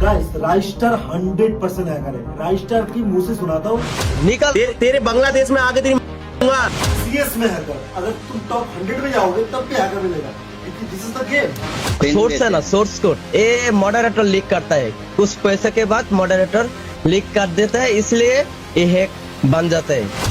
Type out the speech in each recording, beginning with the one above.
Guys Raistar 100% hacker है। Raistar की मुंह से सुनाता हूँ, निकल तेरे बांग्लादेश में आगे तेरी सीएस में हैकर। अगर तुम टॉप 100 में जाओगे तब भी हैकर मिलेगा, क्योंकि this is the game. Source है ना, सोर्स कोड ये मॉडरेटर लीक करता है, कुछ पैसे के बाद मॉडरेटर लीक कर देता है, इसलिए ये हैक बन जाता है।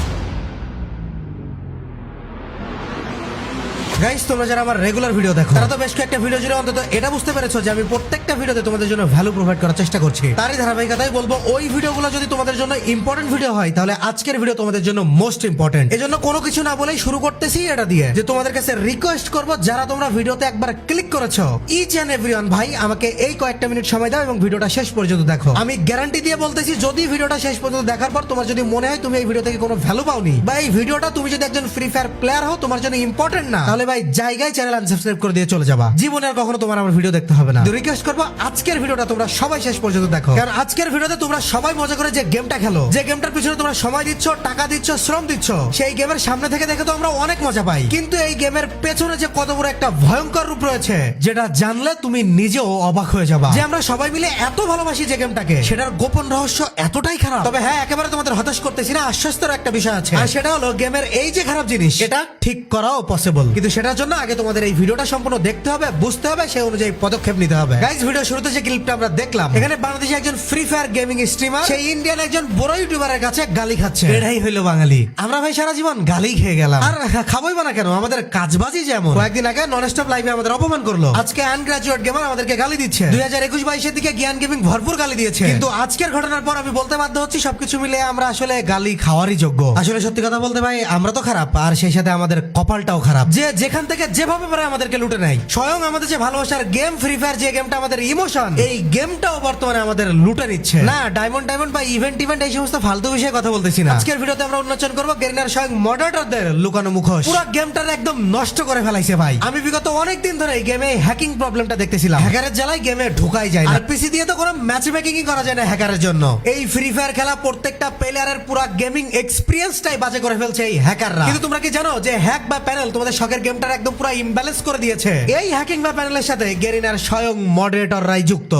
গাইস তোমরা যারা আমার রেগুলার ভিডিও দেখো তারা তো বেশ কয়েকটা ভিডিও জুড়ে অন্তত এটা বুঝতে পেরেছো যে আমি প্রত্যেকটা ভিডিওতে তোমাদের জন্য ভ্যালু প্রোভাইড করার চেষ্টা করছি। তারই ধারাবাহিকতায় বলবো ওই ভিডিওগুলো যদি তোমাদের জন্য ইম্পর্টেন্ট ভিডিও হয় তাহলে আজকের ভিডিও তোমাদের জন্য মোস্ট ইম্পর্টেন্ট। এজন্য কোনো কিছু না বলেই শুরু করতেছি এটা দিয়ে যে তোমাদের কাছে রিকোয়েস্ট করব, যারা তোমরা ভিডিওতে একবার ক্লিক করেছো ইচ এন্ড এভরিওয়ান ভাই আমাকে এই কয়েকটা মিনিট সময় দাও এবং ভিডিওটা শেষ পর্যন্ত দেখো। আমি গ্যারান্টি দিয়ে বলতেছি যদি ভিডিওটা শেষ পর্যন্ত দেখার পর তোমার যদি মনে হয় তুমি এই ভিডিও থেকে কোনো ভ্যালু পাওনি বা এই ভিডিওটা তুমি যদি একজন ফ্রি ফায়ার প্লেয়ার হও তোমার জন্য ইম্পর্টেন্ট না, তাহলে ভাই জায়গায় চ্যানেল আনসাবস্ক্রাইব করে দিয়ে চলে যাবা। জীবনে আর কখনো তোমার আমার ভিডিও দেখতে হবে না। তো রিকোয়েস্ট করবো আজকের ভিডিওটা তোমরা সবাই শেষ পর্যন্ত দেখো, কারণ আজকের ভিডিওতে তোমরা সবাই মজা করে যে গেমটা খেলো, যে গেমটার পিছনে তোমরা সময় দিচ্ছ, টাকা দিচ্ছ, শ্রম দিচ্ছ, সেই গেমের সামনে থেকে দেখে তো আমরা অনেক মজা পাই, কিন্তু এই গেমের পেছনে যে কত বড় একটা ভয়ঙ্কর রূপ রয়েছে যেটা জানলে তুমি নিজেও অবাক হয়ে যাবা। যে আমরা সবাই মিলে এত ভালোবাসি যে গেমটাকে, সেটার গোপন রহস্য এতটাই খারাপ। তবে হ্যাঁ, একেবারে তোমাদের হতাশ করতেছি না, আশ্বস্তর একটা বিষয় আছে, আর সেটা হলো গেমের এই যে খারাপ জিনিস এটা ঠিক করাও পসিবল, কিন্তু সেটার জন্য আগে তোমাদের এই ভিডিওটা সম্পূর্ণ দেখতে হবে, বুঝতে হবে, সেই অনুযায়ী পদক্ষেপ নিতে হবে। গাইস ভিডিও শুরুতে যে ক্লিপটা আমরা দেখলাম, এখানে বাংলাদেশে একজন ফ্রি ফায়ার গেমিং স্ট্রিমার সেই ইন্ডিয়ান একজন বড় ইউটিউবারের কাছে গালি খাচ্ছে। এটাই হইলো বাঙালি। আমরা ভাই সারা জীবন গালি খেয়ে গেলাম, আর খাবোই বা না কেন, আমাদের কাজবাজি যেমন। কয়েকদিন আগে নন স্টপ লাইভে আমাদের অপমান করলো, আজকে আনগ্রাজুয়েট গেমার আমাদেরকে গালি দিচ্ছে। 2021-22 দিকে জ্ঞান গেমিং ভরপুর গালি দিয়েছে, কিন্তু আজকের ঘটনার পর আমি বলতে বাধ্য হচ্ছি সবকিছু মিলে আমরা আসলে গালি খাওয়ারই যোগ্য। আসলে সত্যি কথা বলতে ভাই আমরা তো খারাপ, আর সেই সাথে আমাদের কপালটাও খারাপ, যে যেখান থেকে যেভাবে পারে আমাদেরকে লুটে নেয়। স্বয়ং আমাদের যে ভালোবাসার গেম ফ্রি ফায়ার, যে গেমটা আমাদের ইমোশন, এই গেমটাও বর্তমানে আমাদের লুটে নিচ্ছে। না ডায়মন্ড বা ইভেন্ট এই সমস্ত ফালতু বিষয়ে কথা বলতেছি না। আজকের ভিডিওতে আমরা উন্মোচন করবো গেরিনার স্বয়ং মডারেটরদের লুকানো মুখোশ। পুরো গেমটার একদম নষ্ট করে ফেলাইছে ভাই। আমি বিগত অনেকদিন ধরে এই গেমে হ্যাকিং প্রবলেমটা দেখতেছিলাম। হ্যাকারের জ্বালায় গেমে ঢোকাই যায় না, আর পিসি দিয়ে তো কোনো ম্যাচ মেকিংই করা যায় না হ্যাকারের জন্য। এই ফ্রি ফায়ার খেলা প্রত্যেকটা প্লেয়ারের পুরো গেমিং এক্সপেরিয়েন্সটাই বাজে করে ফেলছে এই হ্যাকাররা। কিন্তু তোমরা কি জানো যে হ্যাক বা প্যানেল তোমাদের শখের গেমটার একদম পুরো ইমব্যালেন্স করে দিয়েছে? এই হ্যাকিং বা প্যানেলের সাথে গেরিনার স্বয়ং মডারেটররাই যুক্ত।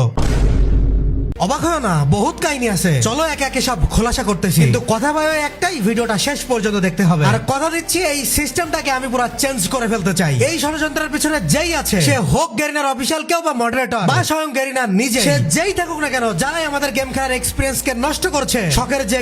অবাক হয় না, বহুত কাহিনী আছে, চলো একে একে সব খোলাসা করতেছি, কিন্তু কথা ভাই একটাই, ভিডিওটা শেষ পর্যন্ত দেখতে হবে। আর কথা দিচ্ছি এই সিস্টেমটাকে আমি পুরো চেঞ্জ করে ফেলতে চাই। এই ষড়যন্ত্রের পিছনে যেই আছে, সে হোক গেরিনার অফিসিয়াল কেউ বা মডারেটর বা স্বয়ং গেরিনার নিজে, সে যেই থাকুক না কেন, যারাই আমাদের গেম খেলার এক্সপিরিয়েন্স কে নষ্ট করছে, শখের যে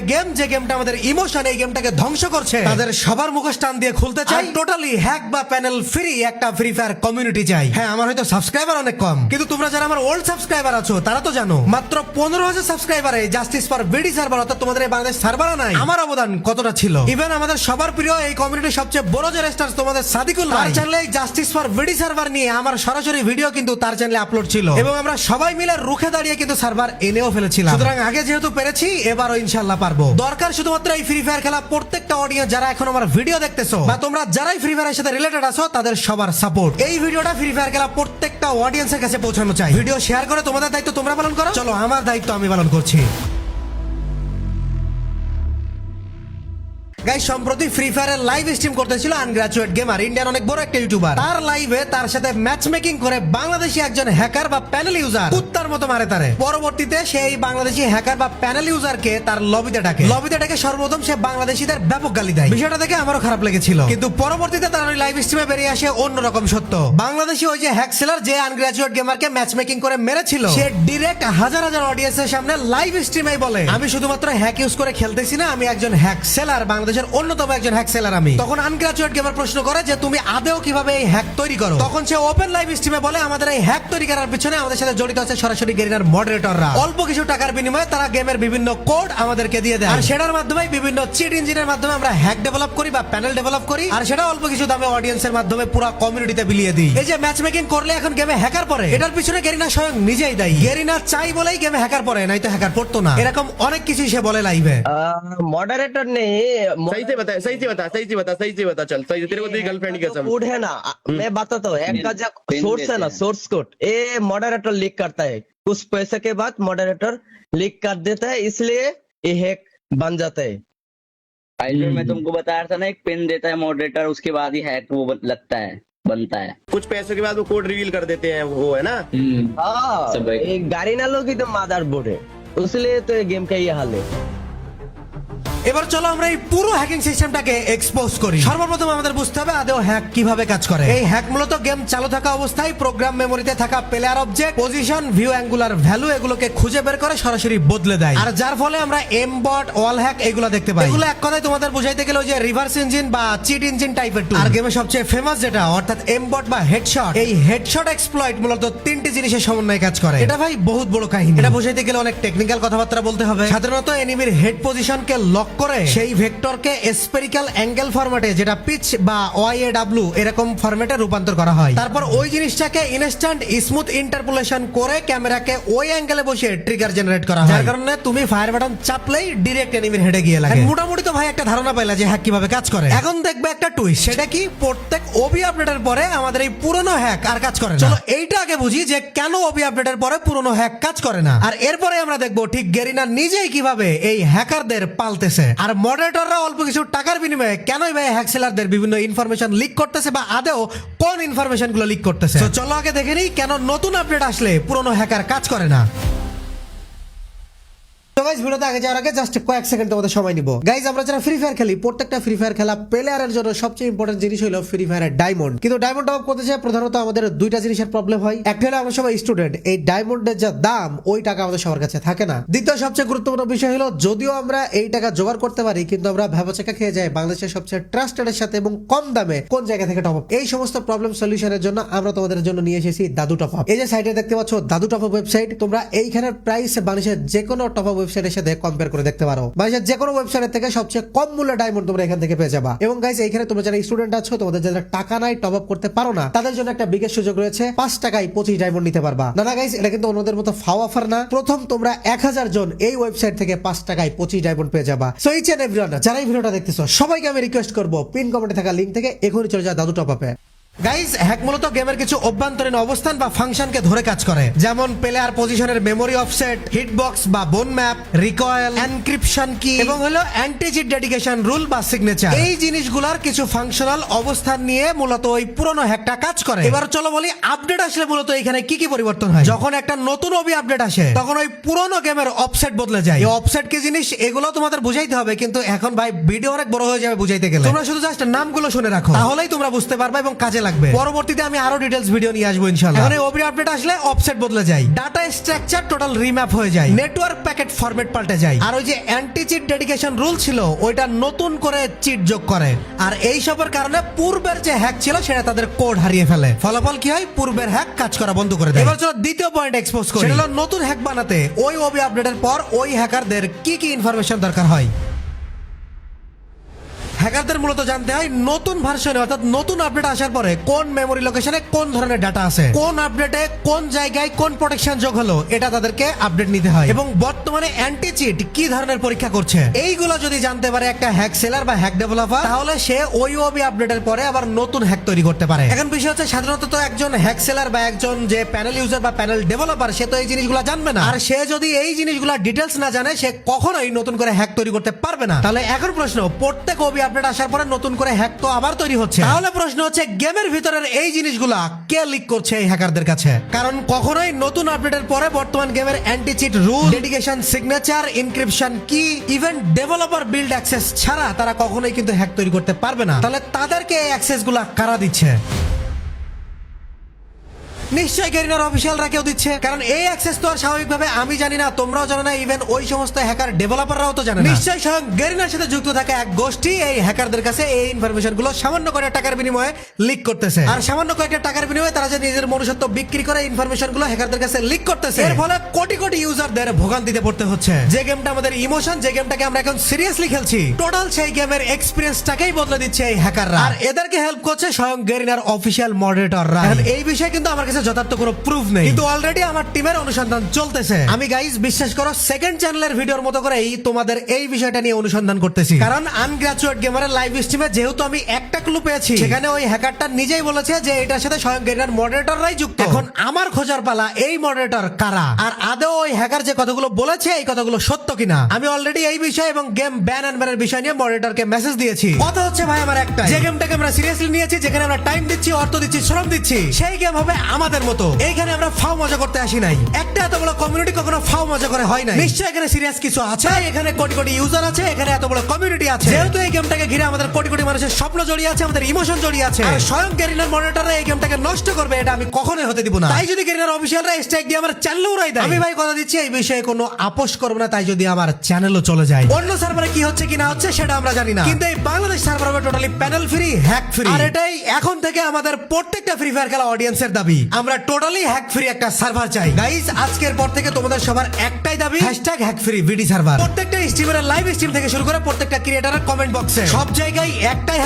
গেমটা আমাদের ইমোশন, এই গেমটাকে ধ্বংস করছে, তাদের সবার মুখোশ টান দিয়ে খুলতে চাই। টোটালি হ্যাক বা প্যানেল ফ্রি একটা ফ্রি ফায়ার কমিউনিটি চাই। হ্যাঁ, আমার হয়তো সাবস্ক্রাইবার অনেক কম, কিন্তু তোমরা যারা আমার ওল্ড সাবস্ক্রাইবার আছো তারা তো জানো মাত্র 15,000 সাবস্ক্রাইবারে জাস্টিস ফর বিডি সার্ভার, অর্থাৎ তোমাদের এই বাংলাদেশ সার্ভার নাই, আমার অবদান কতটা ছিল। ইভেন আমাদের সবার প্রিয় এই কমিউনিটির সবচেয়ে বড় যে রেস্টার তোমাদের সাদিকুল ভাই, চ্যানেলে জাস্টিস ফর বিডি সার্ভার নিয়ে আমার সরাসরি ভিডিও কিন্তু তার চ্যানেলে আপলোড ছিল, এবং আমরা সবাই মিলে রুখে দাঁড়িয়ে কিন্তু সার্ভার এনেও ফেলেছিলাম। সুতরাং আগে যেহেতু পেরেছি, এবারও ইনশাআল্লাহ পারবো। দরকার শুধুমাত্র এই ফ্রি ফায়ার খেলা প্রত্যেকটা অডিয়েন্স যারা এখন আমার ভিডিও দেখতেছো, বা তোমরা যারাই ফ্রি ফায়ারের সাথে রিলেটেড আছো, তাদের সবার সাপোর্ট। এই ভিডিওটা ফ্রি ফায়ার খেলা প্রত্যেকটা অডিয়েন্সের কাছে পৌঁছানো চাই। ভিডিও শেয়ার করে তোমাদের দায়িত্ব তোমরা পালন করো, চলো আমার দায়িত্ব আমি পালন করছি। গাইস সম্প্রতি ফ্রি ফায়ারের লাইভ স্ট্রিম করতেছিল আনগ্রাজুয়েট গেমার, ইন্ডিয়ান অনেক বড় একটা ইউটিউবার। তার লাইভে তার সাথে ম্যাচ মেকিং করে বাংলাদেশি একজন হ্যাকার বা প্যানেল ইউজার কুত্তার মতো মারে তারে। পরবর্তীতে সেই বাংলাদেশি হ্যাকার বা প্যানেল ইউজারকে তার লবিতে ডাকে সর্বপ্রথম সে বাংলাদেশিদের ব্যাপক গালি দেয়। বিষয়টা দেখে আমারও খারাপ লেগেছিল, কিন্তু পরবর্তীতে তার ওই লাইভ স্ট্রিমে বেরিয়ে আসে অন্যরকম সত্য। বাংলাদেশি ওই যে হ্যাক সেলার যে আনগ্রাজুয়েট গেমারকে ম্যাচ মেকিং করে মেরেছিল, সে ডিরেক্ট হাজার হাজার অডিয়েন্সের সামনে লাইভ স্ট্রিমে বলে, আমি শুধুমাত্র হ্যাক ইউজ করে খেলতেছি না, আমি একজন হ্যাক সেলার, বাংলাদেশের অন্যতম একজন হ্যাক সেলার আমি। তখন আনগ্রাজুয়েট গেমার প্রশ্ন করে যে তুমি আদেও কিভাবে এই হ্যাক তৈরি করো? তখন সে ওপেন লাইভ স্ট্রিমে বলে, আমাদের এই হ্যাক তৈরি করার পিছনে আমাদের সাথে জড়িত আছে সরাসরি গেরিনার মডারেটররা। অল্প কিছু টাকার বিনিময়ে তারা গেমের বিভিন্ন কোড আমাদেরকে দিয়ে দেয়, আর সেটার মাধ্যমে বিভিন্ন চিট ইঞ্জিনের মাধ্যমে আমরা হ্যাক ডেভেলপ করি বা প্যানেল ডেভেলপ করি, আর সেটা অল্প কিছু দামে অডিয়েন্সের মাধ্যমে পুরো কমিউনিটিতে বিলিয়ে দিই। এই যে ম্যাচ মেকিং করলে এখন গেমে হ্যাকার পড়ে, এটার পিছনে গেরিনা স্বয়ং নিজেই দায়ী। গেরিনা চাই বলেই গেমে হ্যাকার পড়ে, নাই তো হ্যাকার পড়তো না। এরকম অনেক কিছু সে বলে লাইভে। मॉडरेटर ने सही से बता चल सही से तेरे को तेरी गर्लफ्रेंड की कसम कोड है ना, मैं बताता हूँ, एक का जो सोर्स है ना, सोर्स कोड ये मॉडरेटर लीक करता है, कुछ पैसे के बाद मॉडरेटर लीक कर देता है, इसलिए ये हैक बन जाता है। फाइल में मैं तुमको बता रहा था ना, एक पिन देता है मॉडरेटर, उसके बाद ही हैक वो लगता है। बनता है। कुछ पैसों के बाद वो कोड रिवील कर देते हैं, वो है ना। हाँ सब है। ये गाड़ी ना लोगी तो मादार बोर्ड है, इसलिए तो ये गेम का ये हाल है। এবার চলো আমরা এই পুরো হ্যাকিং সিস্টেমটাকে এক্সপোজ করি। সর্বপ্রথম আমাদের বুঝতে হবে আদৌ হ্যাক কিভাবে কাজ করে। এই হ্যাক মূলত গেম চালু থাকা অবস্থায় প্রোগ্রাম মেমোরিতে থাকা player object, position, view angular value এগুলোকে খুঁজে বের করে সরাসরি বদলে দেয়, আর যার ফলে আমরা এমবট, ওয়াল হ্যাক এগুলো দেখতে পাই। এগুলো এক কথায় তোমাদের বুঝাইতে গেলে ওই যে রিভার্স ইঞ্জিন বা চিট ইঞ্জিন টাইপের টুল। আর গেমে সবচেয়ে ফেমাস যেটা অর্থাৎ এমবট বা হেডশট, এই হেডশট এক্সপ্লয়েট মূলত তিনটি জিনিসের সমন্বয়ে কাজ করে। এটা ভাই বহুত বড় কাহিনী, এটা বুঝাইতে গেলে অনেক টেকনিক্যাল কথাবার্তা বলতে হবে। সাধারণত এনিমির হেড পজিশনকে লক করে সেই ভেক্টরকে স্ফেরিক্যাল অ্যাঙ্গেল ফরম্যাটে, যেটা পিচ বা OIAW এরকম ফরম্যাটে রূপান্তর করা হয়। তারপর ওই জিনিসটাকে ইনস্ট্যান্ট স্মুথ ইন্টারপোলেশন করে ক্যামেরাকে ওই অ্যাঙ্গেলে বসে ট্রিগার জেনারেট করা হয়, যার কারণে তুমি ফায়ার বাটন চাপলেই ডাইরেক্ট এনিমির হেডে গিয়ে লাগে। মোটামুটি তো ভাই একটা ধারণা পাইলা যে হ্যাক কিভাবে কাজ করে। এখন দেখবে একটা টুইস্ট, সেটা কি প্রত্যেক ওবি আপডেটের পরে আমাদের এই পুরনো হ্যাক আর কাজ করে না। চলো এইটা আগে বুঝি যে কেন ওবি আপডেটের পরে পুরনো হ্যাক কাজ করে না, আর এরপরে আমরা দেখবো ঠিক গেরিনা নিজেই কিভাবে এই হ্যাকারদের পালতেছে, আর মডারেটররা অল্প কিছু টাকার বিনিময়ে কেনই ভাই হ্যাকসেলারদের বিভিন্ন ইনফরমেশন লিক করতেছে বা আদেও কোন ইনফরমেশন গুলো লিক করতেছে। তো চলো আগে দেখে নিই কেন নতুন আপডেট আসলে পুরনো হ্যাকার কাজ করে না। তো গাইস ভিডিওতে আগে যাওয়ার আগে জাস্ট কয়েক সেকেন্ড তোমাদের সময় নিব। গাইস আমরা যারা ফ্রি ফায়ার খেলি, প্রত্যেকটা ফ্রি ফায়ার খেলা প্লেয়ারের জন্য সবচেয়ে ইম্পর্টেন্ট জিনিস হলো ফ্রি ফায়ারের ডায়মন্ড। কিন্তু ডায়মন্ড টপ করতে চাই প্রধানত আমাদের দুইটা জিনিসের প্রবলেম হয়। একটা হলো আমরা সবাই স্টুডেন্ট, এই ডায়মন্ডের যা দাম ওই টাকা আমাদের সবার কাছে থাকে না। দ্বিতীয় সবচেয়ে গুরুত্বপূর্ণ বিষয় হলো যদিও আমরা এই টাকা জোগাড় করতে পারি, কিন্তু আমরা ভেবাচাকা খেয়ে যাই বাংলাদেশের সবচেয়ে ট্রাস্টেড সাথে এবং কম দামে কোন জায়গা থেকে টপ আপ। এই সমস্ত প্রবলেম সলিউশনের জন্য আমরা তোমাদের জন্য নিয়ে এসেছি দাদু টপ আপ। এই যে সাইটে দেখতে পাচ্ছ দাদু টপ আপ ওয়েবসাইট, তোমরা এইখানের প্রাইস বাংলাদেশের যে কোনো টপ আপ ওয়েবসাইটের সাথে কম্পেয়ার করে দেখতে পারো। বাংলাদেশের যে কোনো ওয়েবসাইট থেকে সবচেয়ে কম মূল্যে ডায়মন্ড তোমরা এখান থেকে পেয়ে যাবা। এবং গাইস এইখানে তোমরা যারা স্টুডেন্ট আছো, তোমাদের যারা টাকা নাই, টপ আপ করতে পারো না, তাদের জন্য একটা বিশেষ সুযোগ রয়েছে, 5 টাকায় 25 ডায়মন্ড নিতে পারবা। না গাইস, এটা কিন্তু অন্যদের মতো ফাও অফার না। প্রথম তোমরা 1000 জন এই ওয়েবসাইট থেকে 5 টাকায় 25 ডায়মন্ড পেয়ে যাবা। সো ইচ এন্ড এভরিওয়ান যারা এই ভিডিওটা দেখতেছো, সবাইকে আমি রিকোয়েস্ট করব পিন কমেন্টে থাকা লিংক থেকে এখনই চলে যাও দাদু টপ আপে। গাইস হ্যাক মূলত গেমের কিছু অভ্যন্তরীণ অবস্থান বা ফাংশনকে ধরে কাজ করে, যেমন প্লেয়ার পজিশনের মেমোরি অফসেট, হিটবক্স বা বোন ম্যাপ, রিকয়েল, এনক্রিপশন কি এবং হলো অ্যান্টি চিট ডেডিকেশন রুল বা সিগনেচার। এই জিনিসগুলোর কিছু ফাংশনাল অবস্থান নিয়ে মূলত ওই পুরনো হ্যাকটা কাজ করে। এবার চলো বলি আপডেট আসলে মূলত এখানে কি কি পরিবর্তন হয়। যখন একটা নতুন ওবি আপডেট আসে, তখন ওই পুরনো গেমের অফসেট বদলে যায়। এই অফসেট কি জিনিস এগুলো তোমাদের বুঝাইতে হবে, কিন্তু এখন ভাই ভিডিও অনেক বড় হয়ে যাবে বুঝাইতে গেলে। তোমরা শুধু জাস্ট নামগুলো শুনে রাখো, তাহলেই তোমরা বুঝতে পারবে এবং কাজে লাগবে। পরবর্তীতে আমি আরো ডিটেইলস ভিডিও নিয়ে আসবো ইনশাআল্লাহ। এখন এই ওবি আপডেট আসলে অফসেট বদলে যায়, ডাটা স্ট্রাকচার টোটাল রিম্যাপ হয়ে যায়, নেটওয়ার্ক প্যাকেট ফরম্যাট পাল্টে যায়, আর ওই যে অ্যান্টি চিট ডেডিকেশন রুল ছিল ওইটা নতুন করে চিট যোগ করে। আর এই সবের কারণে পূর্বের যে হ্যাক ছিল সেটা তাদের কোড হারিয়ে ফেলে। ফলাফল কি হয়? পূর্বের হ্যাক কাজ করা বন্ধ করে দেয়। এবার চলো দ্বিতীয় পয়েন্ট এক্সপোজ করি, সেটা হলো নতুন হ্যাক বানাতে ওই ওবি আপডেটের পর ওই হ্যাকারদের কি কি ইনফরমেশন দরকার হয়। হ্যাকারদের মূলত জানতে হয় নতুন ভার্সনে অর্থাৎ নতুন আপডেট আসার পরে কোন মেমোরি লোকেশনে কোন ধরনের ডাটা আছে, কোন আপডেটে কোন জায়গায় কোন প্রোটেকশন যোগ হলো, এটা তাদেরকে আপডেট নিতে হয়, এবং বর্তমানে অ্যান্টি চিট কি ধরনের পরীক্ষা করছে। এইগুলো যদি জানতে পারে একটা হ্যাক সেলার বা হ্যাক ডেভেলপার, তাহলে সে ওই ওবি আপডেটের পরে আবার নতুন হ্যাক তৈরি করতে পারে। এখন বিষয় হচ্ছে সাধারণত তো একজন হ্যাক সেলার বা একজন যে প্যানেল ইউজার বা প্যানেল ডেভেলপার, সে তো এই জিনিসগুলো জানবে না। আর সে যদি এই জিনিসগুলো ডিটেলস না জানে, সে কখনোই নতুন করে হ্যাক তৈরি করতে পারবে না। তাহলে এখন প্রশ্ন, প্রত্যেক ওবি আপডেট আসার পরে নতুন করে হ্যাক তো আবার তৈরি হচ্ছে, তাহলে প্রশ্ন হচ্ছে গেমের ভিতরের এই জিনিসগুলা কে লিক করছে এই হ্যাকারদের কাছে? কারণ কখনোই নতুন আপডেটের পরে বর্তমান গেমের anti cheat rule, dedication signature, encryption key, even developer build access ছাড়া তারা কখনোই কিন্তু হ্যাক তৈরি করতে পারবে না। তাহলে তাদেরকে এই অ্যাক্সেস গুলা কারা দিচ্ছে? নিশ্চয়ই গেরিনার অফিসিয়ালরা কেউ দিচ্ছে, কারণ এই অ্যাক্সেস তো আর স্বাভাবিকভাবে আমি জানি না, তোমরাও জানো না, ইভেন ওই সমস্ত হ্যাকার ডেভেলপাররাও তো জানে না। নিশ্চয়ই স্বয়ং গেরিনার সাথে যুক্ত থাকা এক গোষ্ঠী এই হ্যাকারদের কাছে এই ইনফরমেশন গুলো সামান্য কয়েকটা টাকার বিনিময়ে লিক করতেছে। আর সামান্য কয়েকটা টাকার বিনিময়ে তারা যে নিজের মনুষ্যত্ব বিক্রি করে ইনফরমেশন গুলো হ্যাকারদের কাছে লিক করতেছে, এর ফলে কোটি কোটি ইউজারদের ভোগান্তিতে পড়তে হচ্ছে। যে গেমটা আমাদের ইমোশন, যে গেমটাকে আমরা এখন সিরিয়াসলি খেলছি, টোটাল সেই গেমের এক্সপিরিয়েন্সটাকেই বদলে দিচ্ছে এই হ্যাকাররা। আর এদেরকে হেল্প করছে স্বয়ং গেরিনার অফিসিয়াল মডারেটররা। এই বিষয়ে কিন্তু আমার কাছে কাছে যথার্থ কোনো প্রুফ নেই, কিন্তু অলরেডি আমার টিমের অনুসন্ধান চলতেছে। আমি গাইস বিশ্বাস করো সেকেন্ড চ্যানেলের ভিডিওর মতো করেই তোমাদের এই বিষয়টা নিয়ে অনুসন্ধান করতেছি, কারণ আনগ্রাজুয়েট গেমারের লাইভ স্ট্রিমে যেহেতু আমি একটা ক্লু পেয়েছি, সেখানে ওই হ্যাকারটা নিজেই বলেছে যে এটার সাথে স্বয়ং গেরিনার মডারেটররাই যুক্ত। এখন আমার খোঁজার পালা এই মডারেটর কারা, আর আদৌ ওই হ্যাকার যে কথাগুলো বলেছে এই কথাগুলো সত্য কিনা। আমি অলরেডি এই বিষয় এবং গেম ব্যান এন্ড ব্যানের বিষয় নিয়ে মডারেটরকে মেসেজ দিয়েছি। কথা হচ্ছে ভাই আমার একটা, যে গেমটাকে আমরা সিরিয়াসলি নিয়েছি, যেখানে আমরা টাইম দিচ্ছি, অর্থ দিচ্ছি, শ্রম দিচ্ছি, সেই গেম হবে আমাদের মতো। এইখানে আমরা ফাও মজা করতে আসি নাই। একটা এত বড় কমিউনিটি কখনো ফাও মজা করে হয় নাই। নিশ্চয়ই এখানে সিরিয়াস কিছু আছে। এখানে কোটি কোটি ইউজার আছে, এখানে এত বড় কমিউনিটি আছে। যেহেতু এই গেমটাকে ঘিরে আমাদের কোটি কোটি মানুষের স্বপ্ন জড়িয়ে আছে, আমাদের ইমোশন জড়িয়ে আছে, আর স্বয়ং গেরিনার মনিটররা এই গেমটাকে নষ্ট করবে এটা আমি কখনোই হতে দিব না। তাই যদি গেরিনার অফিসিয়ালরা স্ট্রাইক দিয়ে আমার চ্যানেলও উড়াই দেয়, আমি ভাই কথা দিচ্ছি এই বিষয়ে কোনো আপোষ করব না। তাই যদি আমার চ্যানেলও চলে যায়, অন্য সার্ভারে কি হচ্ছে কি না হচ্ছে সেটা আমরা জানি না, কিন্তু এই বাংলাদেশ সার্ভার হবে totally panel free, hack free. আর এটাই এখন থেকে আমাদের প্রত্যেকটা ফ্রি ফায়ার খেলা অডিয়েন্সের দাবি। আমরা টোটালি হ্যাক ফ্রি একটা সার্ভার চাই। গাইস আজকের পর থেকে তোমাদের সবার একটাই দাবি, হ্যাক ফ্রি ভিডি সার্ভার। প্রত্যেকটা স্ট্রিমারের লাইভ স্ট্রিম থেকে শুরু করে প্রত্যেকটা ক্রিয়েটরের কমেন্ট বক্সে সব জায়গায় একটাই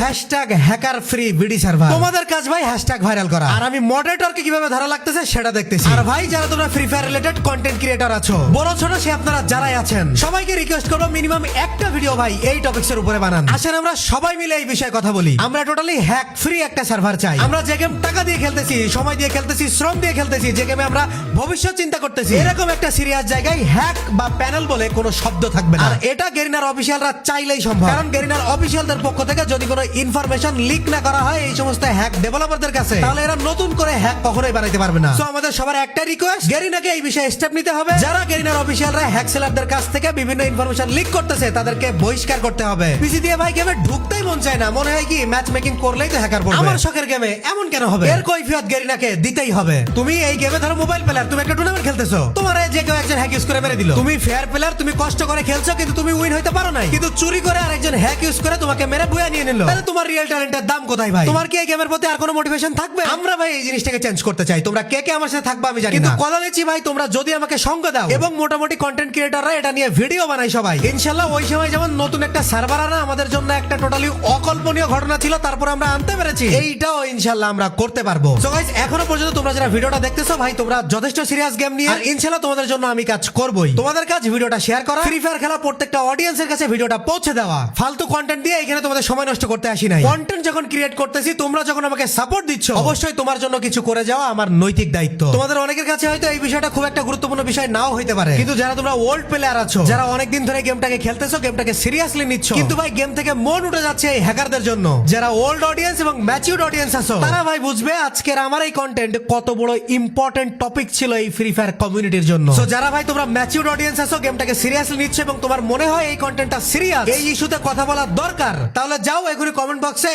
হ্যাশট্যাগ হ্যাকার ফ্রি ভিডি সার্ভার। তোমাদের কাজ ভাই হ্যাশট্যাগ ভাইরাল করা, আর আমি মডারেটরকে কিভাবে ধরা লাগতেছে সেটা দেখতেছি। আর ভাই যারা তোমরা free fire related content creator আছো, বড় ছোট সে আপনারা যারাই আছেন, সবাইকে রিকোয়েস্ট করবো মিনিমাম একটা ভিডিও ভাই এই টপিকস এর উপরে বানান। আসেন আমরা সবাই মিলে এই বিষয়ে কথা বলি। আমরা টোটালি হ্যাক ফ্রি একটা সার্ভার চাই। আমরা যে গেম টাকা দিয়ে খেলতেছি, সময় দিয়ে খেলতেছি, শ্রম দিয়ে খেলতেছি, যে গেমে আমরা ভবিষ্যৎ চিন্তা করতেছি, এরকম একটা সিরিয়াস জায়গায় হ্যাক বা প্যানেল বলে কোনো শব্দ থাকবে না। আর এটা গেরিনার অফিসিয়ালরা চাইলেই সম্ভব, কারণ গেরিনার অফিসিয়ালদের পক্ষ থেকে যদি কোনো ইনফরমেশন লিক না করা হয় এই সমস্ত হ্যাক ডেভেলপারদের কাছে, তাহলে এরা নতুন করে হ্যাক কখনোই বানাইতে পারবে না। সো আমাদের সবার একটা রিকোয়েস্ট, গেরিনাকে এই বিষয়ে স্টেপ নিতে হবে। যারা গেরিনার অফিসিয়ালরা হ্যাক সেলারদের কাছ থেকে বিভিন্ন ইনফরমেশন লিক করতেছে তাদেরকে বহিষ্কার করতে হবে। পিসি দিয়ে ভাই গেমে ঢুকতেই মন চায় না, মনে হয় কি ম্যাচ মেকিং করলেই তো হ্যাকার পড়বে। আমার শখের গেমে এমন কেন হবে? এর কৈফিয়ত গেরিনাকে দিতেই হবে। তুমি এই গেমে ধরো মোবাইল প্লেয়ার, তুমি একটা টুর্নামেন্ট খেলতেছো, তোমার যে কেউ একজন হ্যাক ইউজ করে মেরে দিল। তুমি ফেয়ার প্লেয়ার, তুমি কষ্ট করে খেলছো কিন্তু তুমি উইন হইতে পারো নাই, কিন্তু চুরি করে আরেকজন হ্যাক ইউজ করে তোমাকে মেরে বুয়া নিয়ে নিল। তাহলে তোমার রিয়েল ট্যালেন্টের দাম কোথায় ভাই? তোমার কি এই গেমের প্রতি আর কোনো মোটিভেশন থাকবে? আমরা ভাই এই জিনিসটাকে চেঞ্জ করতে চাই। তোমরা কে কে আমার সাথে থাকবে আমি জানি না, কিন্তু কথা দিচ্ছি ভাই তোমরা যদি আমাকে সঙ্গ দাও এবং মোটামুটি কন্টেন্ট ক্রিয়েটররা এটা নিয়ে ভিডিও বানাই সবাই, ইনশাআল্লাহ ওই সময় যেমন নতুন একটা সার্ভার আনা আমাদের জন্য একটা টোটালি অকল্পনীয় ঘটনা ছিল, তারপর আমরা আনতে পেরেছি, এইটাও ইনশাআল্লাহ আমরা করতে পারবো। সো গাইস এখনো পর্যন্ত তোমরা যারা ভিডিওটা দেখতেছো ভাই তোমরা যথেষ্ট সিরিয়াস গেম নিয়ে, আর ইনশাআল্লাহ তোমাদের জন্য আমি কাজ করবই। তোমাদের কাজ ভিডিওটা শেয়ার করা, ফ্রি ফায়ার খেলা প্রত্যেকটা অডিয়েন্সের কাছে ভিডিওটা পৌঁছে দেওয়া। ফালতু কন্টেন্ট দিয়ে এখানে তোমাদের সময় নষ্ট করতে আসি নাই। কন্টেন্ট যখন ক্রিয়েট করতেছি, তোমরা যখন আমাকে সাপোর্ট দিচ্ছ, অবশ্যই তোমার জন্য কিছু করে যাওয়া আমার নৈতিক দায়িত্ব। তোমাদের অনেকের কাছে হয়তো এই বিষয়টা খুব একটা গুরুত্বপূর্ণ বিষয় নাও হইতে পারে, কিন্তু যারা তোমরা ওল্ড প্লেয়ার আছো, যারা অনেকদিন ধরে গেমটাকে খেলতেছো, গেমটাকে সিরিয়াসলি নিচ্ছ, কিন্তু ভাই গেম থেকে মন উঠে যাচ্ছে এই হ্যাকারদের জন্য, যারা ওল্ড অডিয়েন্স এবং ম্যাচিউরড অডিয়েন্স আছো, তারা ভাই বুঝবে আজকের আমার এই কন্টেন্ট কত বড় ইম্পর্টেন্ট টপিক ছিল এই ফ্রি ফায়ার কমিউনিটির জন্য। সো যারা ভাই তোমরা ম্যাচিউরড অডিয়েন্স আছো, গেমটাকে সিরিয়াসলি নিচ্ছ এবং তোমার মনে হয় এই কন্টেন্টটা সিরিয়াস, এই ইস্যুতে কথা বলা দরকার, তাহলে যাও এখনই কমেন্ট বক্সে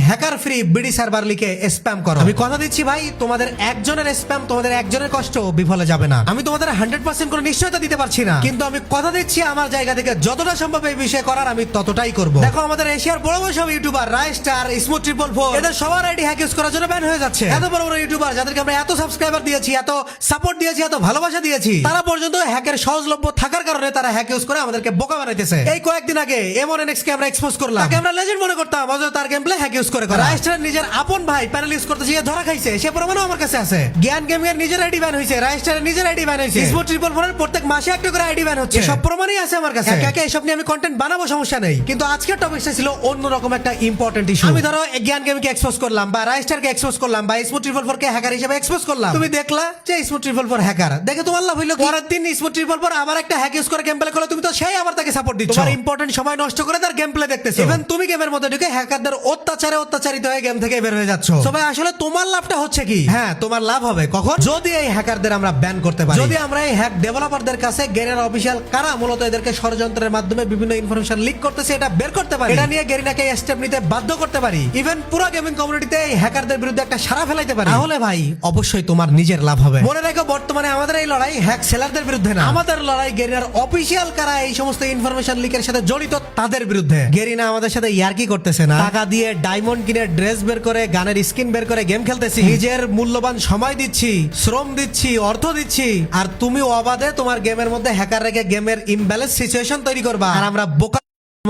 হ্যাকার ফ্রি বিডি সার্ভার লিখে স্প্যাম করো। আমি কথা দিচ্ছি ভাই তোমাদের একজনের স্প্যাম, তোমাদের একজনের কষ্ট বিফলে যাবে না। আমি তোমাদের 100% কোনো নিশ্চয়তা দিতে পারছি না, কিন্তু আমি কথা দিচ্ছি আমার জায়গা থেকে যতটা সম্ভব এই বিষয়ে করার আমি ততটাই করব। দেখো আমাদের এশিয়ার বড় বড় সব ইউটিউবার, রাইস্টার, স্মুথ 444, এদের সবার আইডি হ্যাক ইউজ করার জন্য ব্যান হয়ে যাচ্ছে। এত বড় বড় ইউটিউবার যাদেরকে আমরা এত সাবস্ক্রাইবার দিয়েছি, এত সাপোর্ট দিয়েছি, এত ভালোবাসা দিয়েছি, তারা পর্যন্ত হ্যাকের সহজলভ্য থাকার কারণে তারা হ্যাক ইউজ করে আমাদেরকে বোকা বানাইতেছে। এই কয়েকদিন আগে M1NX কে আমরা এক্সপোজ করলাম, তাকে আমরা লেজেন্ড মনে করতাম, অথচ তার গেমপ্লে হ্যাক ইউজ করে করা। রাইস্টার নিজের আপন ভাই প্যানেল ইউজ করতে গিয়ে ধরা খাইছে, সে প্রমাণও আমার কাছে আছে। জ্ঞান গেমিং এর নিজের আইডি ব্যান হইছে, রাইস্টারের নিজের আইডি ব্যান হইছে, স্পোর্ট 444 এর প্রত্যেক মাসে একটা করে আইডি ব্যান হচ্ছে, সব প্রমাণই আছে আমার কাছে। একে একে এসব নিয়ে আমি কন্টেন্ট বানাবো, সমস্যা নেই, কিন্তু আজকের টপিকটা ছিল অন্যরকম একটা ইম্পর্টেন্ট ইস্যু। আমি ধরো জ্ঞান গেমিং কে এক্সপোজ করলাম, বা রাইস্টারকে এক্সপোজ করলাম, বা স্পোর্ট 444 কে হ্যাকার হিসেবে এক্সপোজ করলাম। তুমি দেখলা যে স্পোর্ট 444 হ্যাকার, দেখে তোমার লাভ হইলো, পরের দিন স্পোর্ট 444 আবার একটা হ্যাক ইউজ করে গেম প্লে করলো, তুমি তো সেই আবার তাকে সাপোর্ট দিচ্ছ, তোমার ইম্পর্টেন্ট সময় নষ্ট করে তার গেম প্লে দেখতেছো। ইভেন তুমি গেমের মধ্যে ঢুকে হ্যাকারদের অত্যাচারিত হয়ে গেম থেকে বের হয়ে যাচ্ছ। সবাই আসলে তোমার লাভটা হচ্ছে কি? হ্যাঁ তোমার লাভ হবে কখন? যদি এই হ্যাকারদের আমরা ব্যান করতে পারি, যদি আমরা এই হ্যাক ডেভেলপারদের কাছে গেরিনার অফিসিয়াল কারা মূলত এদেরকে ষড়যন্ত্রের মাধ্যমে বিভিন্ন ইনফরমেশন লিক করতেছে এটা বের করতে পারি, এটা নিয়ে গেরিনাকে স্টেপ নিতে বাধ্য করতে পারি, ইভেন পুরো গেমিং কমিউনিটিতে এই হ্যাকারদের বিরুদ্ধে একটা সাড়া ফেলাইতে পারি, তাহলে ভাই অবশ্যই তোমার নিজের লাভ হবে। মনে রাখো বর্তমানে আমাদের এই লড়াই হ্যাক সেলারদের বিরুদ্ধে না, আমাদের লড়াই গেরিনার অফিসিয়াল কারা এই সমস্ত ইনফরমেশন লিকের সাথে জড়িত তাদের বিরুদ্ধে। গেরিনা আমাদের সাথে ইয়ার্কি করতেছে না, টাকা দিয়ে ডায়মন্ড কিনে ড্রেস বের করে গানের স্কিন বের করে গেম খেলতেছি, নিজের মূল্যবান সময় দিচ্ছি, শ্রম দিচ্ছি, অর্থ দিচ্ছি, আর তুমি অবাধে তোমার গেমের মধ্যে হ্যাকার রেখে গেমের ইমব্যালেন্স সিচুয়েশন তৈরি করবা, আর আমরা বোকা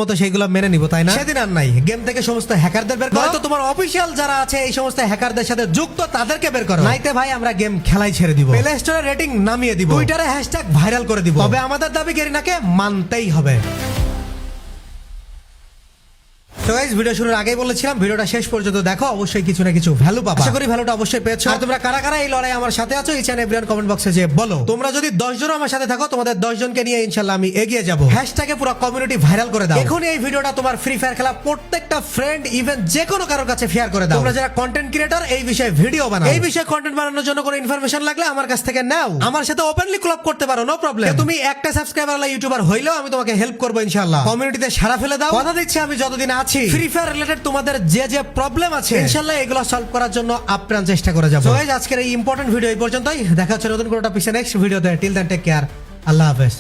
মতো সেইগুলো মেনে নিব, তাই না? সেদিন আর নাই, গেম থেকে সমস্ত হ্যাকারদের বের করো, নয়তো তোমার অফিসিয়াল যারা আছে এই সমস্ত হ্যাকারদের সাথে যুক্ত তাদেরকে বের করো, নাইতে ভাই আমরা গেম খেলাই ছেড়ে দিব, প্লে স্টোরে রেটিং নামিয়ে দিব, টুইটারে হ্যাশট্যাগ ভাইরাল করে দিব, তবে আমাদের দাবি গেরিনাকে মানতেই হবে। তো গাইস, ভিডিও শুরুর আগেই বলেছিলাম ভিডিওটা শেষ পর্যন্ত দেখো, অবশ্যই কিছু না কিছু ভ্যালু পাবা। আশা করি ভ্যালুটা অবশ্যই পেয়েছো। আর তোমরা কারা কারা এই লড়াই আমার সাথে আছো এই চ্যানেল এভরিওয়ান কমেন্ট বক্সে যে বলো। তোমরা যদি 10 জন আমার সাথে থাকো, তোমাদের 10 জনকে নিয়ে ইনশাআল্লাহ আমি এগিয়ে যাব। হ্যাশট্যাগে পুরো কমিউনিটি ভাইরাল করে দাও। এখন এই ভিডিওটা তোমার ফ্রি ফায়ার খেলা প্রত্যেকটা ফ্রেন্ড ইভেন যে কোনো কারোর কাছে শেয়ার করে দাও। তোমরা যারা কন্টেন্ট ক্রিয়েটর এই বিষয়ে ভিডিও বানাও, এই বিষয়ে কন্টেন্ট বানানোর জন্য কোনো ইনফরমেশন লাগলে আমার কাছ থেকে নাও, আমার সাথে ওপেনলি ক্লাব করতে পারো, নো প্রবলেম। তুমি একটা সাবস্ক্রাইবার ওয়ালা ইউটিউবার হইলেও আমি তোমাকে হেল্প করব ইনশাআল্লাহ। কমিউনিটিতে সাড়া ফেলে দাও, কথা দিচ্ছি আমি যতদিন আছি ফ্রি ফায়ার রিলেটেড তোমাদের যে যে প্রবলেম আছে ইনশাআল্লাহ এগুলো সলভ করার জন্য আপ্রাণ চেষ্টা করে যাব। সো গাইস, আজকের এই ইম্পর্টেন্ট ভিডিও এই পর্যন্তই। দেখা হচ্ছে নতুন কোনো টপিকে নেক্সট ভিডিওতে। টিল দেন টেক কেয়ার, আল্লাহ হাফেজ।